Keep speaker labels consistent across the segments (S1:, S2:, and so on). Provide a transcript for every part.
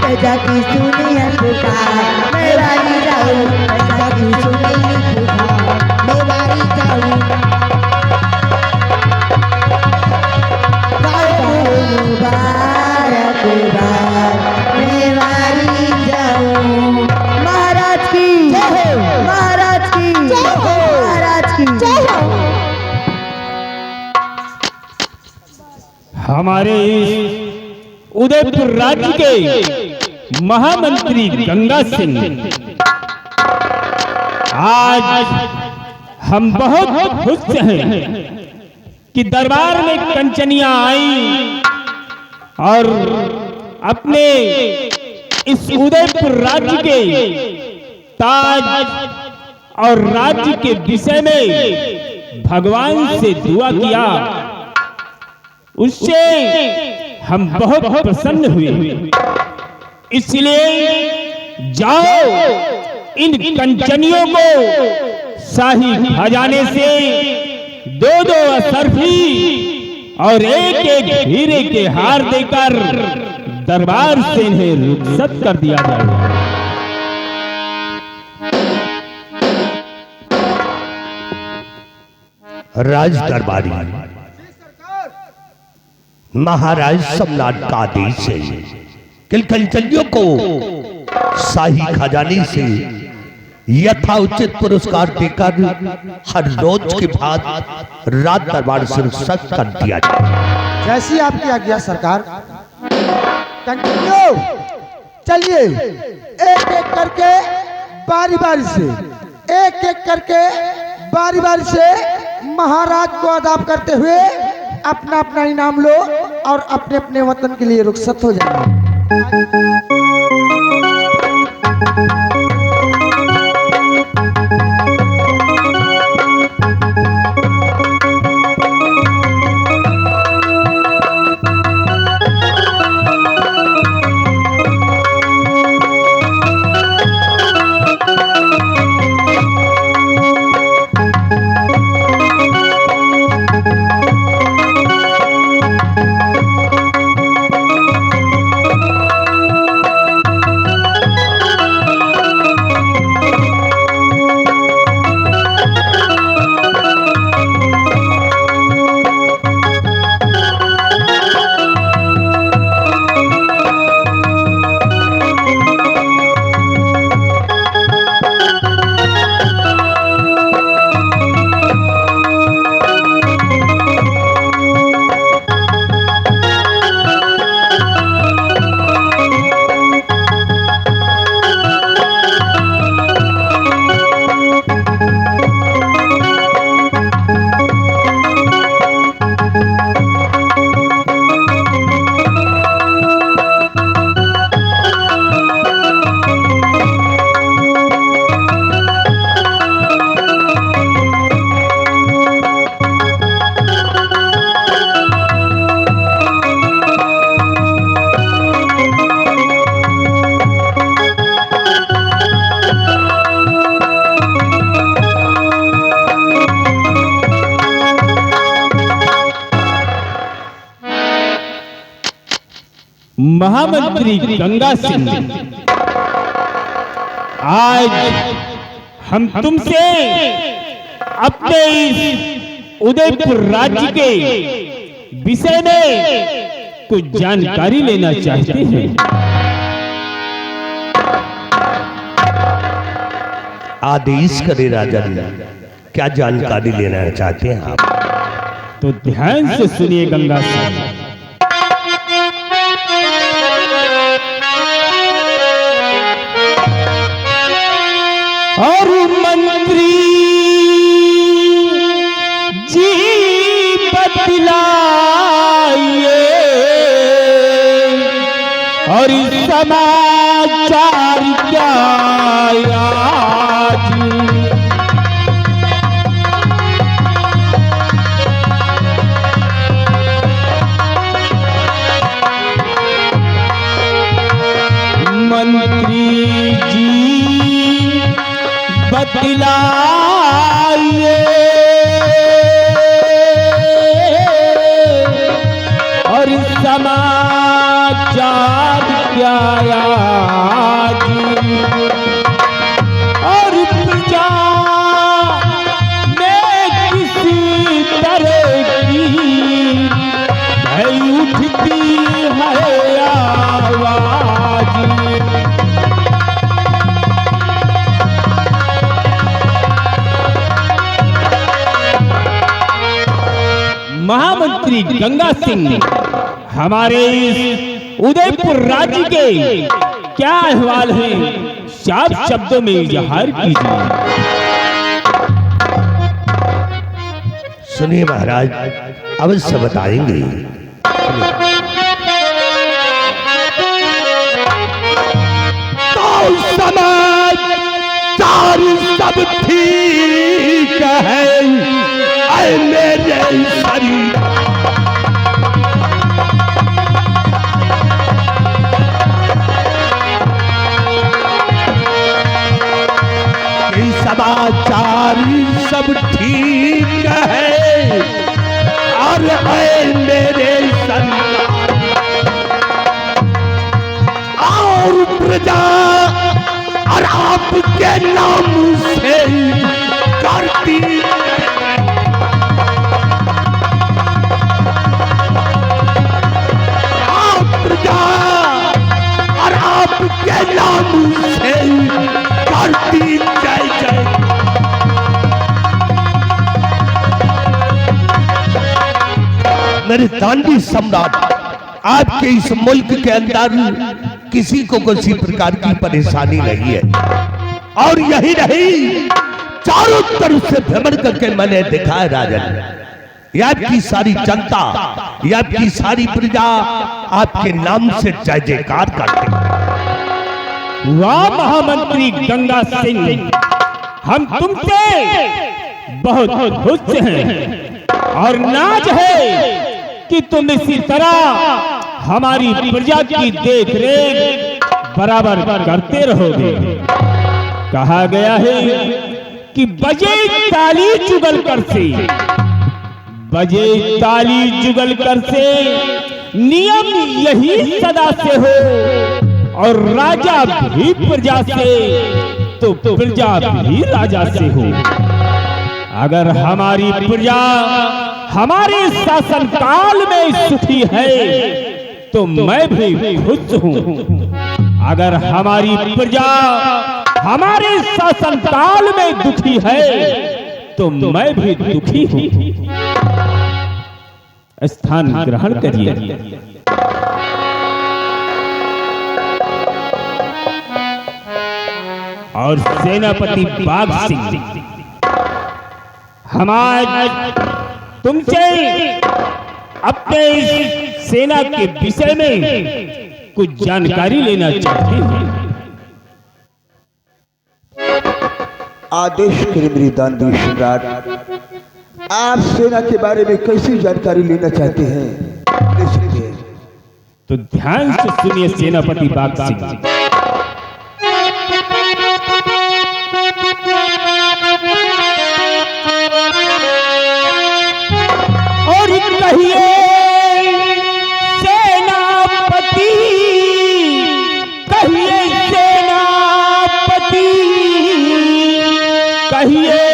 S1: प्रजा की सुनी है पुकार, मैं बारी जाऊं, प्रजा की सुनी है पुकार, मैं बारी जाऊं। मुबारक बार मैं बारी जाऊं। महाराज की जय हो, महाराज की जय हो, महाराज की जय हो।
S2: हमारे उदयपुर राज्य के महामंत्री गंगा सिंह, आज हम बहुत खुश हैं कि दरबार में कंचनियां आई और अपने इस उदयपुर राज्य के ताज और राज्य के विषय में भगवान से दुआ किया, उससे हम बहुत प्रसन्न हुए। इसलिए जाओ इन कंचनियों को शाही खजाने से दो दो असरफी और एक एक हीरे के हार देकर दरबार से इन्हें रुखसत कर दिया जाए।
S3: राज दरबारी महाराज सम्राट का आदेश है कि कंचनियों को शाही खजाने से यथाउचित पुरस्कार देकर हर रोज के बाद राज दरबार से रुखसत कर दिया जाए।
S4: जैसी आपकी आज्ञा सरकार। कंटिन्यू चलिए, एक एक करके बारी बारी से, एक एक करके बारी बारी से महाराज को अदाब करते हुए अपना अपना इनाम लो और अपने अपने वतन के लिए रुखसत हो जाए।
S2: महामंत्री गंगा सिंह, आज हम तुमसे अपने इस उदयपुर राज्य के विषय में कुछ जानकारी लेना चाहते हैं।
S3: आदेश करे राजन, क्या जानकारी लेना चाहते हैं आप?
S2: तो ध्यान से सुनिए गंगा सिंह। और मंत्री जी बतलाइए और समाचार क्या आज? मंत्री जी बतलाइए और समाचार क्या जी। और प्रजा में किसी तरह की भई उठती है आवाज। महामंत्री गंगा सिंह हमारे इस उदयपुर राज्य के क्या अहवाल है, साफ शब्दों में इजहार कीजिए।
S3: सुनिए महाराज, अवश्य बताएंगे। तो समाचार सब ठीक है ऐ मेरे शरीर। समाचार सब ठीक है और ऐ मेरे संतान और प्रजा और आपके नाम से करती प्रजा और आपके नाम से करती जय जय। मेरे दांडी सम्राट, आपके इस मुल्क के अंदर किसी को किसी प्रकार की परेशानी नहीं है, और यही नहीं चारों तरफ से भ्रमण करके मैंने देखा है राजन, आपकी सारी जनता, आपकी सारी प्रजा आपके नाम से जय जयकार करती है।
S2: वाह महामंत्री गंगा सिंह, हम तुमसे बहुत खुश हैं और नाज है कि तुम इसी तरह हमारी प्रजा की देख रेख बराबर करते रहोगे। कहा गया है कि बजे ताली जुगल कर से, बजे ताली जुगल कर से, नियम यही सदा से हो और राजा भी प्रजा से तो प्रजा भी राजा से हो। अगर हमारी प्रजा हमारे शासन काल में सुखी है तो मैं भी खुश हूँ। अगर हमारी प्रजा हमारे शासन काल में दुखी है तो मैं भी दुखी हूँ। स्थान ग्रहण करिए। और सेनापति बाघ सिंह, हम आज तुमसे अपने इस सेना के विषय में कुछ जानकारी लेना चाहते हैं।
S5: आदेश करें मेरे दानवीर सम्राट, आप सेना के बारे में कैसी जानकारी लेना चाहते हैं, ले सकते हैं।
S2: तो ध्यान से सुनिए सेनापति बाघ सिंह। और कहिए सेनापति, कहिए सेनापति, कहिए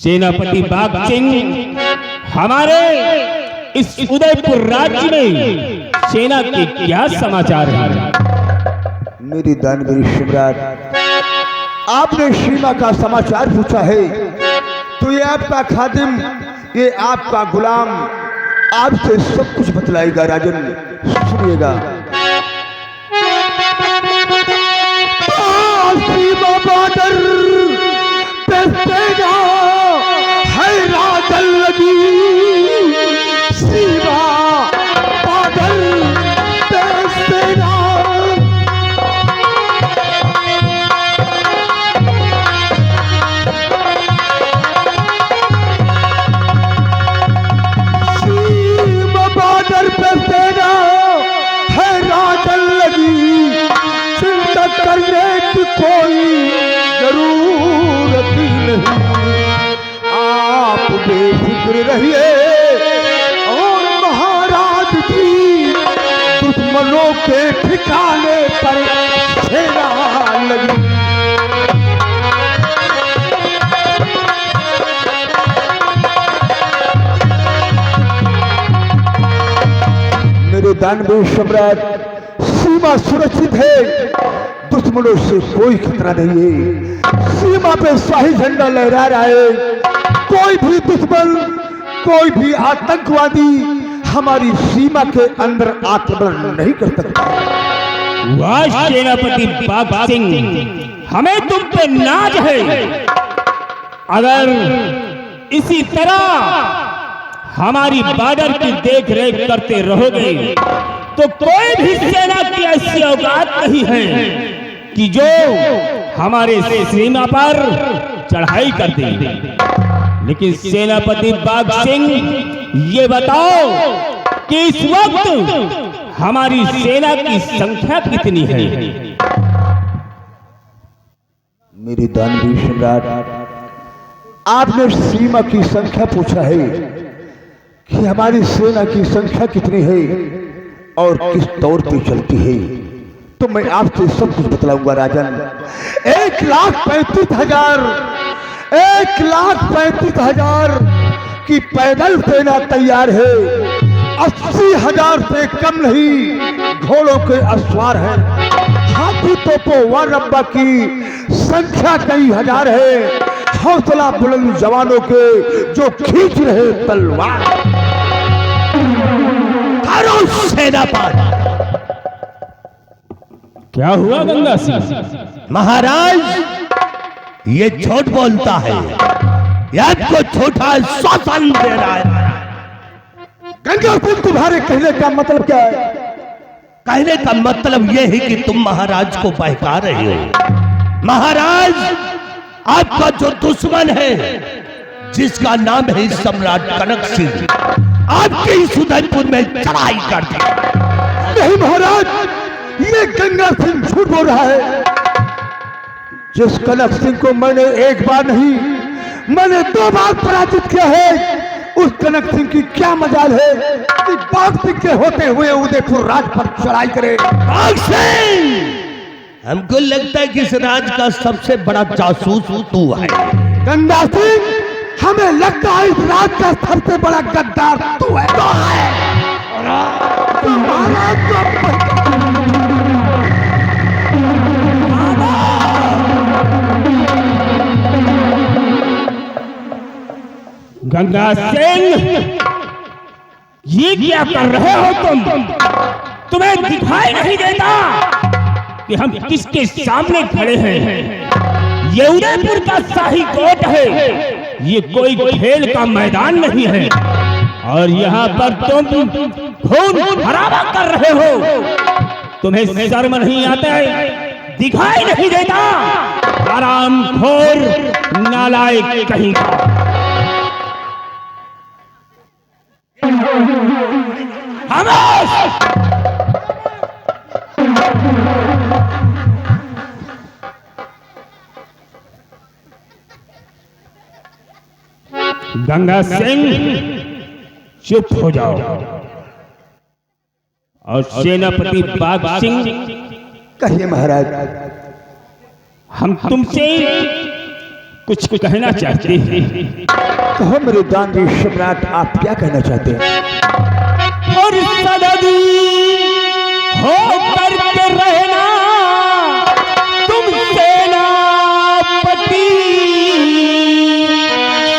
S2: सेनापति बाघ सिंह, हमारे इस उदयपुर राज्य में सेना के क्या समाचार हैं?
S5: मेरी दानवीर सम्राट, आपने सीमा का समाचार पूछा है, तो ये आपका खादिम, ये आपका गुलाम आपसे सब कुछ बतलाएगा। राजन सुनिएगा। सीमा बॉर्डर पे सेना है राजन लगी, सीमा बॉर्डर पे सेना। सीमा बॉर्डर पे सेना है राजन लगी, चिंता करने की कोई जरूरत ही नहीं। आप बेफिक्र रहिए और महाराज की दुश्मनों के ठिकाने पर सेना लगी। मेरे दानवीर सम्राट, सीमा सुरक्षित है, दुश्मनों से कोई खतरा नहीं है। सीमा पे शाही झंडा लहरा रहा है। कोई भी दुश्मन, कोई भी आतंकवादी हमारी सीमा के अंदर आक्रमण नहीं कर सकता।
S2: वाह सेनापति बाघ सिंह, हमें तुम पे नाज है। अगर इसी तरह हमारी बॉर्डर की देख रेख करते रहोगे तो कोई भी सेना की ऐसी औकात नहीं है कि जो हमारे सीमा पर चढ़ाई कर दे। लेकिन सेनापति बाघ सिंह, ये बताओ कि इस वक्त हमारी सेना की संख्या कितनी है?
S5: मेरे दानवीर सम्राट, आपने सीमा की संख्या पूछा है कि हमारी सेना की संख्या कितनी है और किस तौर पे चलती है, तो मैं आपसे सब कुछ बतलाऊंगा। राजन, 1,35,000 की पैदल सेना तैयार है। 80,000 से कम नहीं घोड़ों के अस्वार हैं। हाथी तोपों व रब्बा की संख्या कई हजार है। हौसला बुलंद जवानों के जो खींच रहे तलवार।
S3: सेना पर
S2: क्या हुआ गंगा सिंह?
S3: महाराज, ये झूठ बोलता है, याद को छोटा शासन दे रहा है।
S5: गंगा सिंह, तुम्हारे कहने का मतलब क्या है?
S3: कहने का मतलब यह है कि तुम महाराज को बहका रहे हो। महाराज, आपका जो दुश्मन है, जिसका नाम है सम्राट कनक सिंह, आपके इस उदयपुर में चढ़ाई कर दी।
S5: नहीं महाराज, ये गंगा सिंह झूठ बोल रहा है। जिस कनक सिंह को मैंने एक बार नहीं, मैंने 2 बार पराजित किया है, उस कनक सिंह की क्या मजाल है कि बाघ सिंह के होते हुए उदयपुर राज पर चढ़ाई करे।
S3: बाघ सिंह, हमको लगता है कि इस राज का सबसे बड़ा जासूस तू है।
S5: गंगा सिंह, हमें लगता है इस राज का सबसे बड़ा गद्दार तू है। महाराज
S2: गंगा सिंह, ये क्या कर रहे हो तुम? तुम्हें दिखाई नहीं देता कि हम किसके सामने खड़े हैं? ये उदयपुर का शाही कोट है, ये कोई खेल का मैदान नहीं है। और यहाँ पर तुम खून खराबा कर रहे हो। तुम्हें शर्म नहीं आता है? दिखाई नहीं देता? हरामखोर नालायक कहीं का। गंगा सिंह, चुप हो जाओ। और सेनापति बाघ सिंह,
S5: कहिए महाराज।
S2: हम तुमसे कुछ कहना चाहते हैं।
S5: कहो मेरे दानवीर सम्राट, आप क्या कहना चाहते हैं?
S2: और सददी हो करके रहना तुम सेनापति,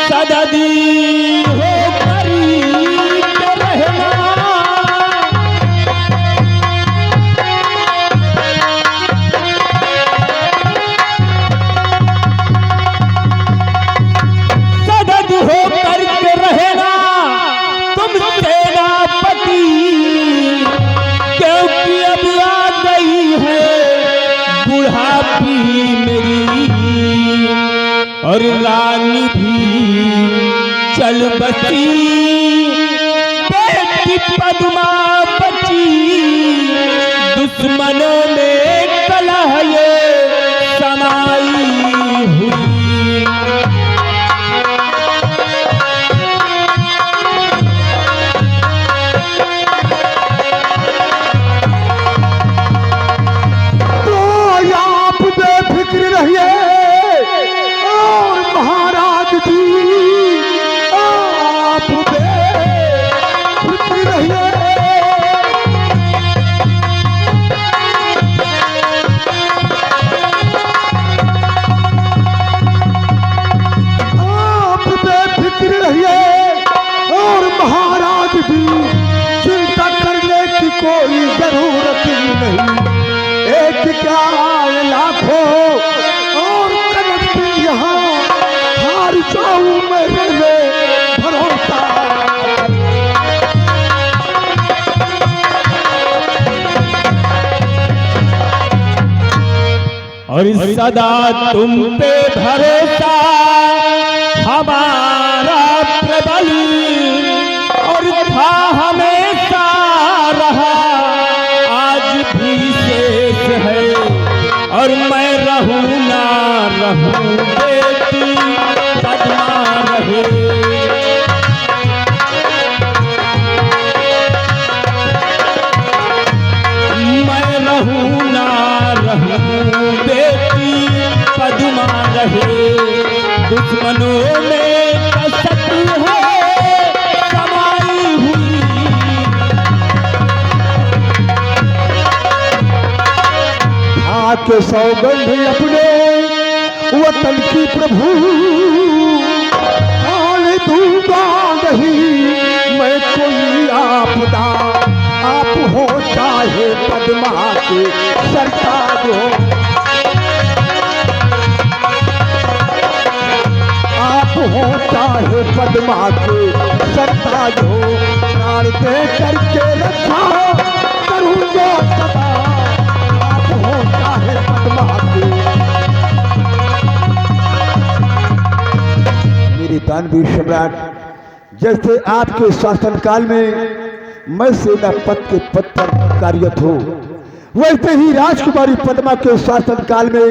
S2: सददी हो करके रहना। सदद हो करके रहना तुम सेनापति, क्योंकि अब आ गई है बुढ़ापी मेरी, और रानी भी चल बसी, बेटी पद्मा बची, दुश्मनों में कलह ये समाई हुई।
S5: तो आप बेफिक्र रहिए और महाराज जी आप बेफिक्र रहिए। आप बेफिक्र रहिए और महाराज जी चिंता करने की कोई जरूरत ही नहीं। एक क्या लाखों और कनक भी यहाँ हार जाऊं मैं रे भरोसा।
S2: और सदा तुम पे भरोसा हमारा प्रबल, और था हमेशा रहा आज भी शेष है, और मैं रहूं ना रहूं बेटी पद्मा रहे। मैं रहूं ना रहूं बेटी पद्मा रहे, दुश्मनों में कसक है समाई हुई।
S5: आके सौगंध अपने वतन की प्रभु, आने दूंगा नहीं मैं कोई आपदा। आप हो चाहे पद्मा के सरताज हो, आप हो चाहे पद्मा के सरताज हो, प्राण दे करके रखा करूंगा सदा। आप हो चाहे पद्मा के। मेरे दानवीर सम्राट, जैसे आपके शासनकाल में मैं सेनापति के पद पर कार्यरत हूँ, वैसे ही राजकुमारी पद्मा के शासनकाल में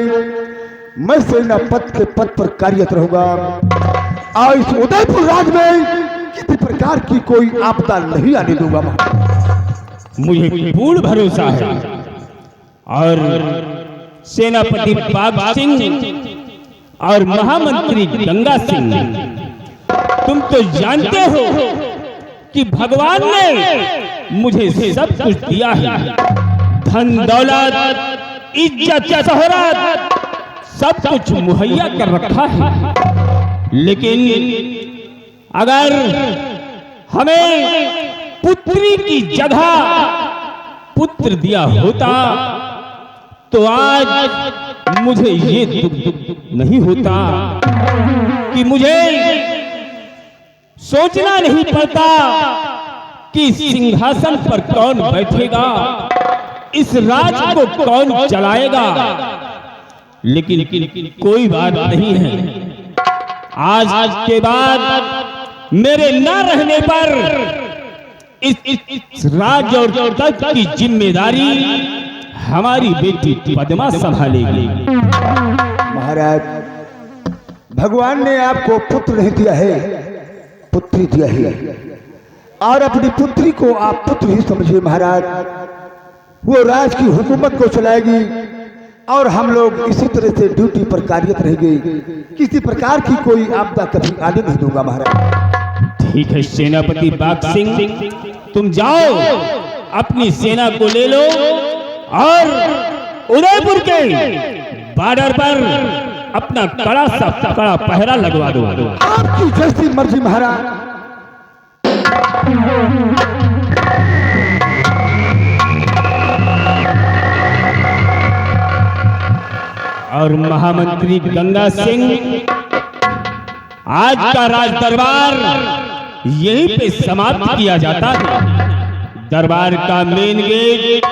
S5: मैं सेनापति के पद पर कार्यरत रहूंगा। और इस उदयपुर राज में किसी प्रकार की कोई आपदा नहीं आने दूंगा।
S2: मुझे पूर्ण भरोसा है, और सेनापति बाग सिंह और महामंत्री गंगा सिंह, तुम तो जानते हो कि भगवान ने मुझे सब कुछ दिया है, धन दौलत इज्जत शोहरत सब कुछ मुहैया कर रखा है। लेकिन अगर हमें पुत्री की जगह पुत्र दिया होता तो आज मुझे ये दुख नहीं होता कि मुझे सोचना नहीं पड़ता कि सिंहासन पर कौन बैठेगा, इस राज को कौन चलाएगा। लेकिन कोई बात नहीं है, आज के बाद मेरे न रहने पर इस राज और तख्त की जिम्मेदारी हमारी बेटी पद्मा संभालेगी।
S5: महाराज, भगवान ने आपको पुत्र नहीं दिया है, पुत्री दिया है, और अपनी पुत्री को आप पुत्र ही समझिए महाराज। वो राज की हुकूमत को चलाएगी और हम लोग इसी तरह से ड्यूटी पर कार्यरत रहेंगे। किसी प्रकार की कोई आपदा कभी आने नहीं दूंगा महाराज।
S2: ठीक है सेनापति बाग सिंह, तुम जाओ अपनी सेना को ले लो और उदयपुर के बॉर्डर पर अपना कड़ा सा कड़ा पहरा लगवा दो।
S5: आपकी जैसी मर्जी महाराज।
S2: और महामंत्री गंगा सिंह, आज का राज दरबार यहीं पे समाप्त किया जाता है। दरबार का मेन गेट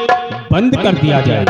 S2: बंद कर दिया जाए।